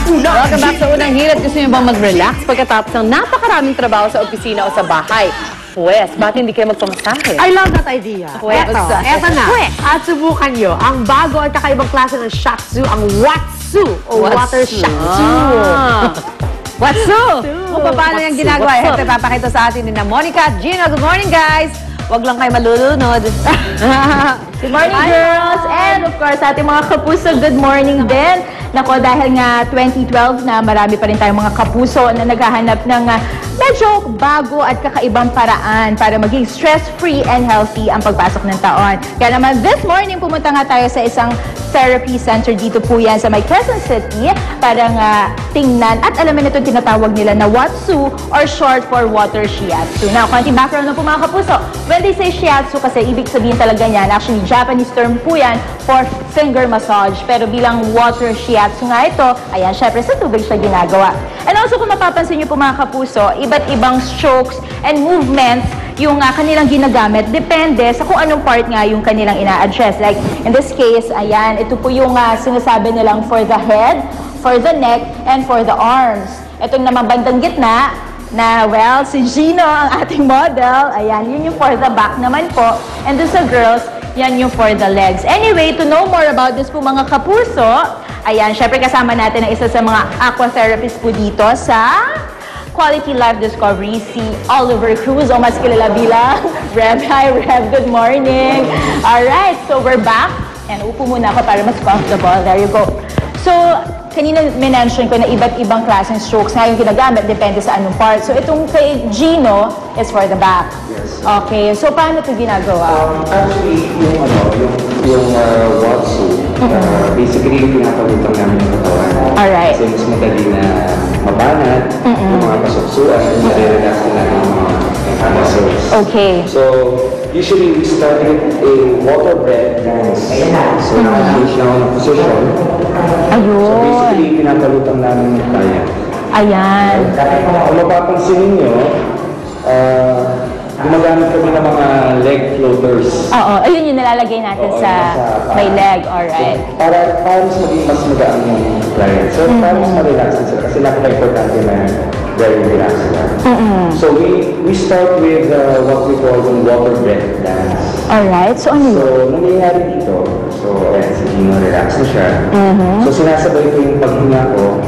Welcome back sa Unang Hirit. Gusto niyo bang mag-relax pagkatapos ng napakaraming trabaho sa opisina o sa bahay? Pwes, bakit hindi kayo magpamasahe? I love that idea. Eto na. At subukan nyo ang bago at kakaibang klase ng Shatsu, ang Watsu o Water Shatsu. Watsu! Kung paano yung ginagawa, ito papakita sa atin ni na Monica at Gino. Good morning, guys! Huwag lang kayo malulunod. Good morning, girls! And of course, sa ating mga kapuso, good morning din. Nako, dahil nga 2012 na marami pa rin tayong mga kapuso na naghahanap ng medyo bago at kakaibang paraan para maging stress-free and healthy ang pagpasok ng taon. Kaya naman, this morning, pumunta nga tayo sa isang therapy center dito po yan sa may Quezon City para nga tingnan at alamin itong tinatawag nila na Watsu or short for Water Shiatsu. Now, konting background na po mga kapuso. When they say Shiatsu kasi ibig sabihin talaga niyan, actually Japanese term po yan for finger massage. Pero bilang Water Shiatsu nga ito, ayan, syempre sa tubig siya ginagawa. And also kung mapapansin niyo po mga kapuso, iba't ibang strokes and movements yung kanilang ginagamit, depende sa kung anong part nga yung kanilang ina-address. Like, in this case, ayan, ito po yung sinasabi nilang for the head, for the neck, and for the arms. Itong naman bandang gitna, na, well, si Gino ang ating model, ayan, yun yung for the back naman po. And dun sa girls, yan yung for the legs. Anyway, to know more about this po mga kapuso, ayan, syempre kasama natin ang isa sa mga aqua therapists po dito sa Quality Life Discovery, si Oliver Cruz, o mas kilala bilang Rev. Hi, Rev. Good morning. Alright, so we're back. And upo muna ako para mas comfortable. There you go. So, kanina mention ko na iba't ibang klaseng strokes na yung ginagamit, depende sa anong part. So, itong kay Gino is for the back. Yes. Okay, so paano ito ginagawa? Actually, yung Watsu, basically yung pinapagutang namin ng katawan. Alright. Kasi mas madali na mabanat, yung mga pasuksuan, nare-relax na natin yung mga muscles. Okay. So, usually we start with a water breath dance. So, naka-change na ako ng position. Ayun. So, basically, pinapagutang namin ng kaya. Ayan. Kung mapapansin ninyo, gumagamit kami ng mga leg floaters. Oo, ayun yung nalalagay natin sa may leg. Alright. So, para mas maging mas magaan yung client. So, para mas ma-relax sila kasi napaka-importante na very relax sila. So, we start with what we call the water breath dance. Alright, so ano yun? So, nangyayari dito, so, ayan, si Gino, relax na siya. So, sinasabay ko yung paghinga ko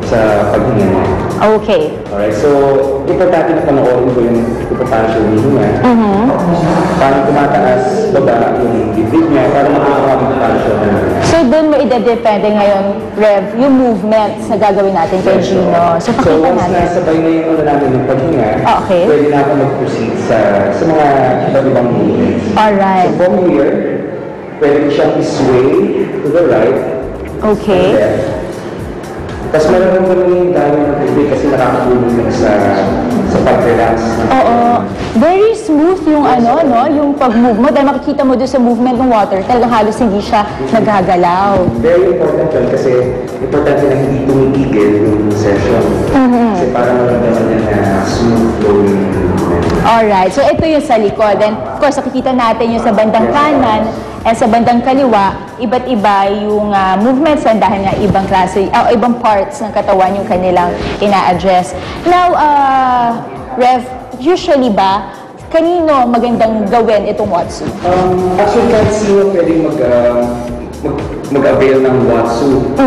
sa paghinga niya. Okay. Alright, so, importante na panoorin ko yung kung paano siya humihinga. Parang tumataas, baba yung dibdib niya, para makakawa kung paano siya humihinga. So, doon mo idedepende ngayon, Rev, yung movements na gagawin natin kay Gino. So, pakita once natin. nasabay na yung namin yung paghinga, Okay. pwede na ako mag-proceed sa mga iba't ibang movements. Alright. So, from here, pwede ko siyang sway to the right. Okay. And left. Tapos meron mo yung dami ng tubig kasi nakakatulong lang sa pag-relax. Oo. Very smooth yung ano, no? Yung pag-move mo. Dahil makikita mo doon sa movement ng water, talagang halos hindi siya nagagalaw. Very important yun kasi importante na hindi tumitigil yung session. Kasi parang maramdaman niya na smooth flowing movement. Alright. So, ito yung sa likod. And, of course, nakikita natin yung sa bandang kanan and sa bandang kaliwa, iba't iba yung movements and dahil nga ibang klase, ibang parts ng katawan yung kanilang ina-address. Now, Rev, usually ba, kanino magandang gawin itong Watsu? Actually, kahit sino pwedeng mag-avail ng Watsu.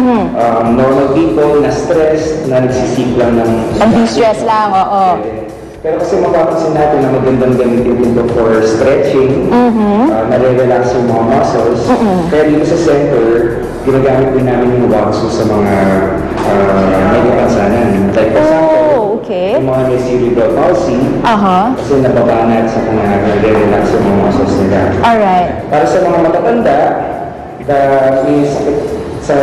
Normal people na stress, na nagsisik lang ng... Pang-distress lang, oo. Pero kasi mapapansin natin na magandang gamitin dito for stretching, nare-relax yung mga muscles. Kaya dito sa center, ginagamit din namin yung Watsu sa mga may kapansanan. Like for example, okay. yung mga may cerebral palsy, kasi nababanat sa mga nare-relax yung mga muscles nila. Alright. Para sa mga matatanda, na may sakit sa,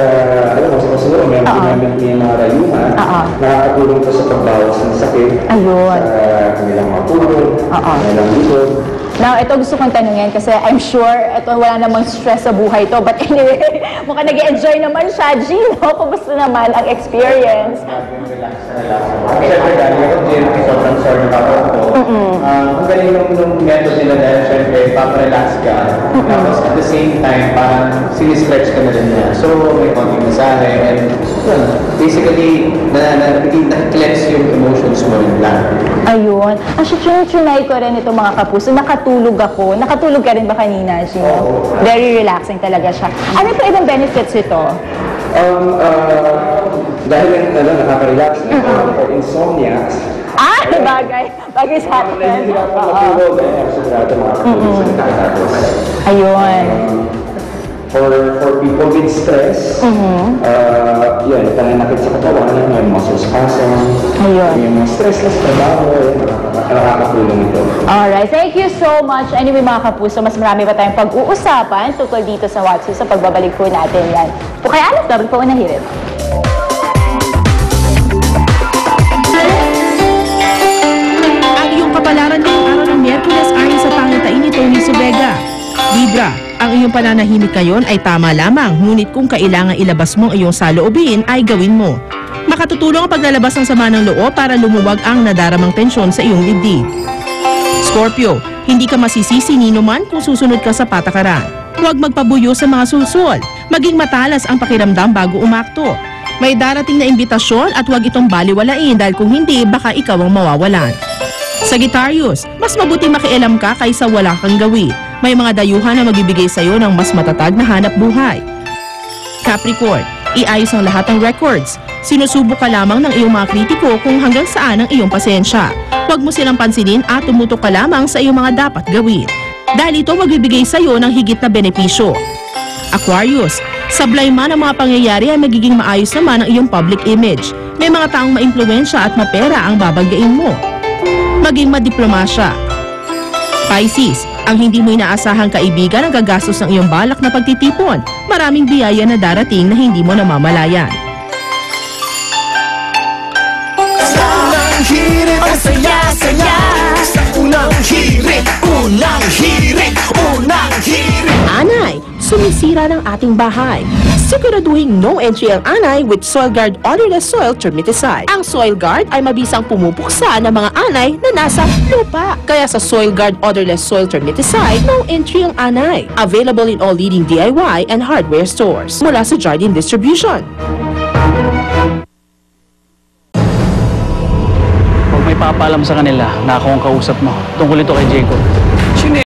alam mo, sa kasunod, may ginamit niya yung mga rayuman, nakakatulong po sa pagbawas ng sakit sa kanilang mga tulog, kanilang likod. Now, ito gusto kong tanungin kasi I'm sure ito wala namang stress sa buhay to. But anyway, mukhang nag-enjoy naman siya. Gino, kumusta naman ang experience? Siyempre, galing ako gym, sobrang sore na ako. Ang galing nung method nila dahil siyempre, paparelax ka. Tapos at the same time, parang sinistretch ka na rin niya. So, may konting masahe. And yun, basically, na-cleanse yung emotions mo rin lang. Ayun. Actually, trinay ko rin itong mga kapuso. Nakatulog ako. Nakatulog ka rin ba kanina, Gino? Very relaxing talaga siya. Ano pa ibang benefits ito? Dahil nakaka-relax na for insomniacs. Bagay. Bagay sa atin. Hindi ako matulog. Absolutely makakatulog sa nakakatapos. Ayun. For people with stress, yun, pananakit sa katawan, yung muscle spasm, Ayun. yung stressless trabaho, nakakatulong ito. Alright, thank you so much. Anyway, mga kapuso, mas marami pa tayong pag-uusapan tungkol dito sa Watsu sa pagbabalik po natin yan. Po kaya alas, dapat po unahirin. Ang iyong kapalaran ngayong araw ng Miyerkules ayon sa pangitain ni Tony Subega. Libra, ang iyong pananahimik ngayon ay tama lamang, ngunit kung kailangan ilabas mo ang iyong saloobin ay gawin mo. Makatutulong ang paglalabas ng sama ng loob para lumuwag ang nadaramang tensyon sa iyong dibdib. Scorpio, hindi ka masisisi nino man kung susunod ka sa patakaran. Huwag magpabuyo sa mga sulsol, maging matalas ang pakiramdam bago umakto. May darating na imbitasyon at huwag itong baliwalain dahil kung hindi, baka ikaw ang mawawalan. Sagittarius, mas mabuti makialam ka kaysa wala kang gawin. May mga dayuhan na magbibigay sa iyo ng mas matatag na hanap buhay. Capricorn, iayos ang lahat ng records. Sinusubok ka lamang ng iyong mga kritiko kung hanggang saan ang iyong pasensya. Huwag mo silang pansinin at tumutok ka lamang sa iyong mga dapat gawin. Dahil ito magbibigay sa iyo ng higit na benepisyo. Aquarius, sablay man ang mga pangyayari ay magiging maayos naman ang iyong public image. May mga taong maimpluwensya at mapera ang babanggain mo. Maging madiplomasya. Pisces, ang hindi mo inaasahang kaibigan ang gagastos ng iyong balak na pagtitipon. Maraming biyaya na darating na hindi mo namamalayan. Unang hirit, ang saya-saya. Sa unang hirit, unang hirit, unang hirit. Anay, sumisira ng ating bahay. Siguraduhin no entry ang anay with SoilGuard odorless soil termiticide. Ang SoilGuard ay mabisang pumupuksa ng mga anay na nasa lupa. Kaya sa SoilGuard odorless soil termiticide, no entry ang anay. Available in all leading DIY and hardware stores. Mula sa Jardine Distribution. Huwag may papaalam sa kanila na ako ang kausap mo tungkol ito kay Jacob.